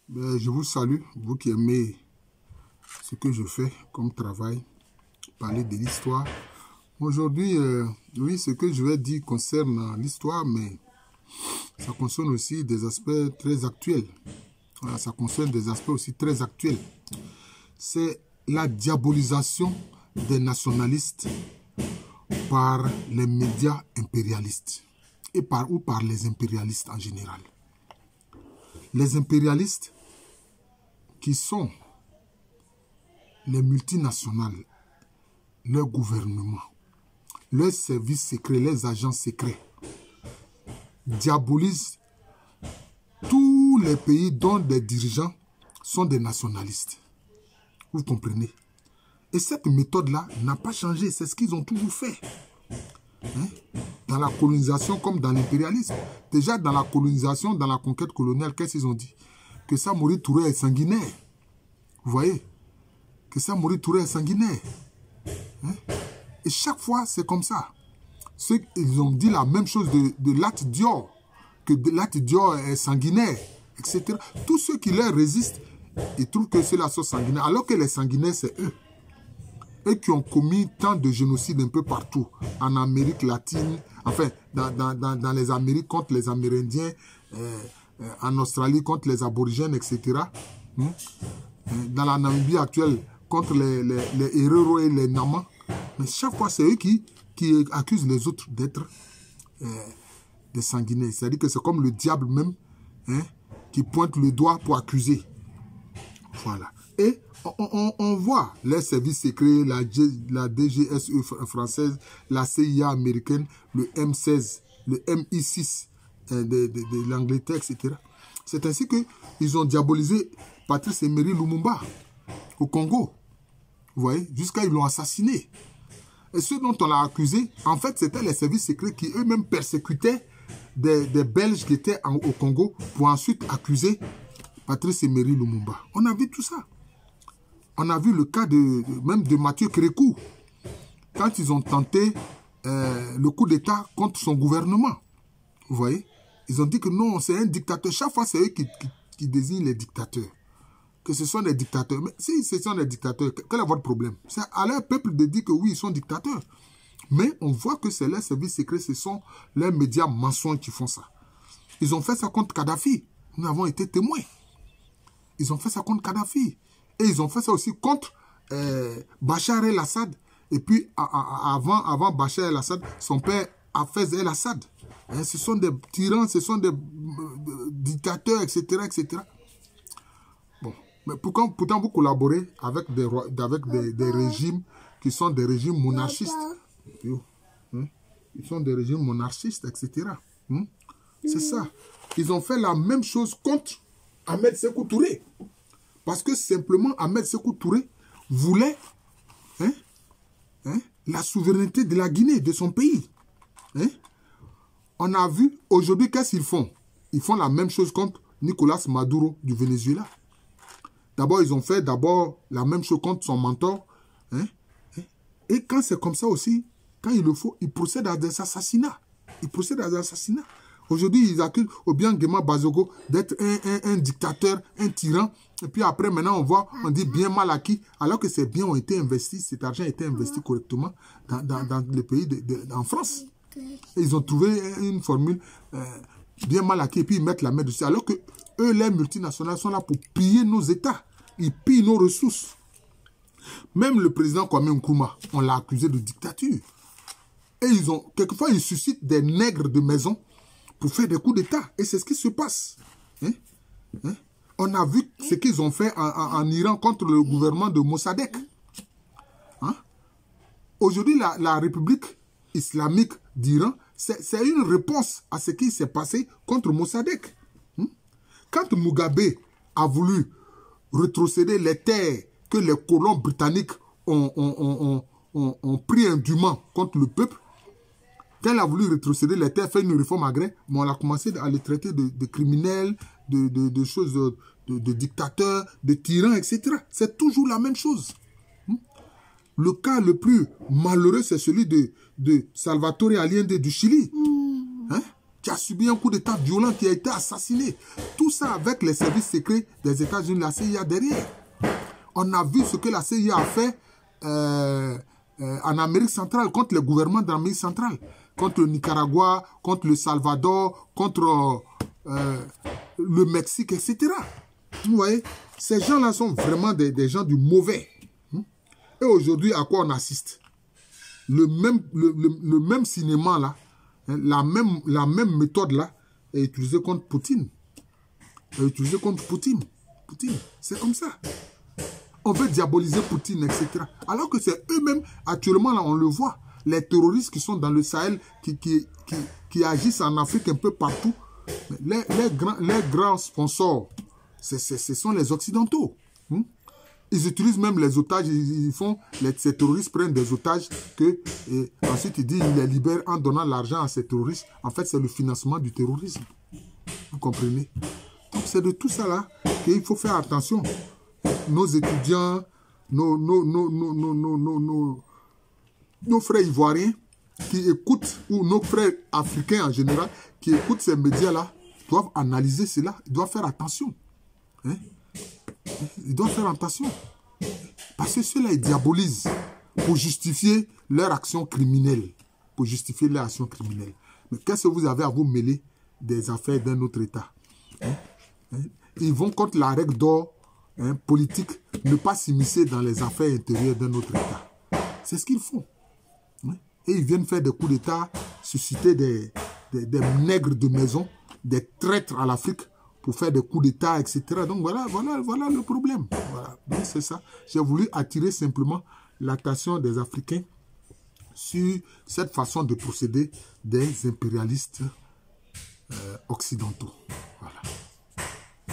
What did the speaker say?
Je vous salue, vous qui aimez ce que je fais comme travail, parler de l'histoire. Aujourd'hui, oui, ce que je vais dire concerne l'histoire, mais ça concerne aussi des aspects très actuels. Voilà, ça concerne des aspects aussi très actuels. C'est la diabolisation des nationalistes par les médias impérialistes et par les impérialistes en général. Les impérialistes qui sont les multinationales, leurs gouvernements, leurs services secrets, les agents secrets, diabolisent tous les pays dont des dirigeants sont des nationalistes. Vous comprenez? Et cette méthode-là n'a pas changé, c'est ce qu'ils ont toujours fait. Dans la colonisation comme dans l'impérialisme. Déjà dans la colonisation, dans la conquête coloniale, qu'est-ce qu'ils ont dit? Que Samori Touré est sanguinaire. Vous voyez? Que Samori Touré est sanguinaire. Et chaque fois, c'est comme ça. Ils ont dit la même chose de Lat Dior. Que Lat Dior est sanguinaire, etc. Tous ceux qui leur résistent, ils trouvent que c'est la sauce sanguinaire. Alors que les sanguinaires, c'est eux. Eux qui ont commis tant de génocides un peu partout. En Amérique latine, enfin, dans les Amériques contre les Amérindiens, en Australie contre les aborigènes, etc. Dans la Namibie actuelle contre les Herero et les Nama. Mais chaque fois, c'est eux qui accusent les autres d'être des sanguinaires. C'est-à-dire que c'est comme le diable même qui pointe le doigt pour accuser. Voilà. Et on voit les services secrets, la DGSE française, la CIA américaine, le M16, le MI6 de l'Angleterre, etc. C'est ainsi qu'ils ont diabolisé Patrice Emery Lumumba au Congo. Vous voyez, jusqu'à ils l'ont assassiné. Et ceux dont on l'a accusé, en fait, c'était les services secrets qui eux-mêmes persécutaient des Belges qui étaient au Congo pour ensuite accuser Patrice Emery Lumumba. On a vu tout ça. On a vu le cas même de Mathieu Kérékou, quand ils ont tenté le coup d'État contre son gouvernement. Vous voyez? Ils ont dit que non, c'est un dictateur. Chaque fois, c'est eux qui désignent les dictateurs. Que ce sont des dictateurs. Mais si ce sont des dictateurs, quel est votre problème? C'est à leur peuple de dire que oui, ils sont dictateurs. Mais on voit que c'est leurs services secrets, ce sont leurs médias mensonges qui font ça. Ils ont fait ça contre Kadhafi. Nous avons été témoins. Ils ont fait ça contre Kadhafi. Et ils ont fait ça aussi contre Bachar el-Assad. Et puis, avant Bachar el-Assad, son père Hafez el-Assad. Ce sont des tyrans, ce sont des dictateurs, etc., etc. Bon. Mais pourtant, vous collaborez avec des régimes qui sont des régimes monarchistes. Ils sont des régimes monarchistes, etc. C'est ça. Ils ont fait la même chose contre Ahmed Sékou Touré. Parce que simplement, Ahmed Sékou Touré voulait la souveraineté de la Guinée, de son pays. On a vu, aujourd'hui, qu'est-ce qu'ils font? Ils font la même chose contre Nicolas Maduro du Venezuela. D'abord, ils ont fait la même chose contre son mentor. Et quand c'est comme ça aussi, quand il le faut, ils procèdent à des assassinats. Ils procèdent à des assassinats. Aujourd'hui, ils accusent Obiang-Nguema Bazogo d'être un dictateur, un tyran. Et puis après, maintenant, on dit bien mal acquis, alors que ces biens ont été investis, cet argent a été investi correctement dans le pays, en France. Et ils ont trouvé une formule bien mal acquis, et puis ils mettent la main dessus. Alors que eux, les multinationales, sont là pour piller nos États. Ils pillent nos ressources. Même le président Kwame Nkrumah, on l'a accusé de dictature. Et quelquefois, ils suscitent des nègres de maison pour faire des coups d'État. Et c'est ce qui se passe. On a vu ce qu'ils ont fait en Iran contre le gouvernement de Mossadegh. Aujourd'hui, la République islamique d'Iran, c'est une réponse à ce qui s'est passé contre Mossadegh. Quand Mugabe a voulu rétrocéder les terres que les colons britanniques ont pris indûment contre le peuple, quand il a voulu rétrocéder les terres, faire une réforme agraire, mais on a commencé à les traiter de criminels, de choses, de dictateurs, de tyrans, etc. C'est toujours la même chose. Le cas le plus malheureux, c'est celui de Salvatore Allende du Chili. qui a subi un coup d'État violent, qui a été assassiné. Tout ça avec les services secrets des États-Unis, la CIA derrière. On a vu ce que la CIA a fait en Amérique centrale, contre les gouvernements d'Amérique centrale, contre le Nicaragua, contre le Salvador, contre le Mexique, etc. Vous voyez, ces gens-là sont vraiment des gens du mauvais. Et aujourd'hui, à quoi on assiste? Le même cinéma là, la même méthode là, est utilisée contre Poutine. Poutine, c'est comme ça. On veut diaboliser Poutine, etc. Alors que c'est eux-mêmes, actuellement, là, on le voit. Les terroristes qui sont dans le Sahel, qui agissent en Afrique un peu partout, les grands sponsors, ce sont les Occidentaux. Ils utilisent même les otages, ces terroristes prennent des otages et ensuite ils disent qu'ils les libèrent en donnant l'argent à ces terroristes. En fait, c'est le financement du terrorisme. Vous comprenez? Donc c'est de tout ça là qu'il faut faire attention. Nos étudiants, nos frères ivoiriens qui écoutent, ou nos frères africains en général, qui écoutent ces médias-là, doivent analyser cela, ils doivent faire attention. Hein? Ils doivent faire attention. Parce que ceux-là, ils diabolisent pour justifier leur action criminelle. Mais qu'est-ce que vous avez à vous mêler des affaires d'un autre État? Ils vont contre la règle d'or politique, ne pas s'immiscer dans les affaires intérieures d'un autre État. C'est ce qu'ils font. Et ils viennent faire des coups d'État, susciter des nègres de maison, des traîtres à l'Afrique, pour faire des coups d'État, etc. Donc voilà le problème. Voilà, c'est ça. J'ai voulu attirer simplement l'attention des Africains sur cette façon de procéder des impérialistes occidentaux. Voilà.